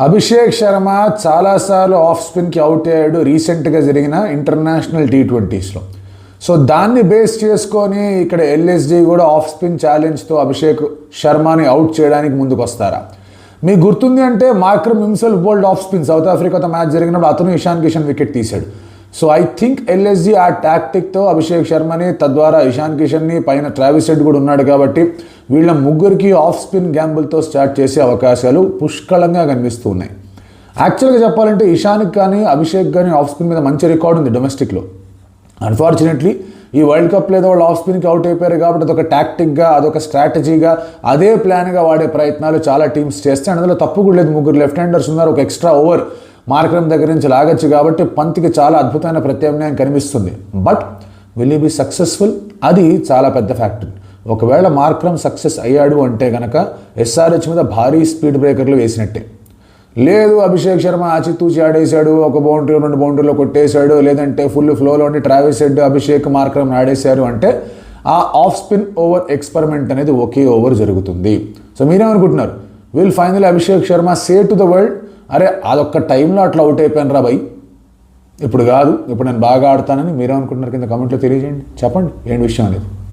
అభిషేక్ శర్మ చాలాసార్లు of స్పిన్కి out అయ్యాడు రీసెంట్గా జరిగిన ఇంటర్నేషనల్ T20స్లో. సో దాన్ని బేస్ చేసుకొని ఇక్కడ ఎల్ఎస్జీ కూడా ఆఫ్ స్పిన్ ఛాలెంజ్తో అభిషేక్ శర్మని అవుట్ చేయడానికి ముందుకు వస్తారా? మీకు గుర్తుంది అంటే Markram himself bowled off spin south ఆఫ్రికాతో మ్యాచ్ జరిగినప్పుడు అతను ఇషాన్ కిషన్ వికెట్ తీశాడు. సో ఐ థింక్ ఎల్ఎస్జీ ఆ టాక్టిక్తో అభిషేక్ శర్మని, తద్వారా ఇషాన్ కిషన్ని, పైన ట్రావిస్ హెడ్ కూడా ఉన్నాడు కాబట్టి వీళ్ళ ముగ్గురికి ఆఫ్ స్పిన్ గ్యాంబుల్తో స్టార్ట్ చేసే అవకాశాలు పుష్కలంగా కనిపిస్తూ ఉన్నాయి. యాక్చువల్గా చెప్పాలంటే ఇషాన్కి కానీ అభిషేక్ కానీ ఆఫ్ స్పిన్ మీద మంచి రికార్డు ఉంది డొమెస్టిక్లో. అన్ఫార్చునేట్లీ ఈ వరల్డ్ కప్లో ఏదో వాళ్ళు ఆఫ్ స్పిన్కి అవుట్ అయిపోయారు కాబట్టి అదొక టాక్టిక్గా, అదొక స్ట్రాటజీగా, అదే ప్లాన్గా వాడే ప్రయత్నాలు చాలా టీమ్స్ చేస్తే అందులో తప్పు కూడా లేదు. ముగ్గురు లెఫ్ట్ హ్యాండర్స్ ఉన్నారు, ఒక ఎక్స్ట్రా ఓవర్ మార్క్రమ్ దగ్గర నుంచి లాగచ్చు కాబట్టి పంత్కి చాలా అద్భుతమైన ప్రత్యామ్నాయం కనిపిస్తుంది. But will you be successful? అది చాలా పెద్ద ఫ్యాక్టర్. ఒకవేళ మార్క్రమ్ సక్సెస్ అయ్యాడు అంటే కనుక SRH మీద భారీ స్పీడ్ బ్రేకర్లు వేసినట్టే. లేదు అభిషేక్ శర్మ ఆచితూచి ఆడేశాడు, ఒక బౌండరీ 2 బౌండరీలో కొట్టేశాడు, లేదంటే ఫుల్ ఫ్లోలోని ట్రావిస్ హెడ్, అభిషేక్, మార్క్రమ్ ఆడేశారు అంటే ఆ ఆఫ్ స్పిన్ ఓవర్ ఎక్స్పెరిమెంట్ అనేది ఒకే ఓవర్ జరుగుతుంది. సో మీరేమనుకుంటున్నారు? Will final Abhishek Sharma say to the world, అరే అదొక్క టైంలో అట్లా అవుట్ అయిపోయాను రా భయ్, ఇప్పుడు కాదు, ఇప్పుడు నేను బాగా ఆడతానని మీరేమనుకుంటున్నారు? కింద కామెంట్లో తెలియజేయండి, చెప్పండి ఏంటి విషయం అనేది.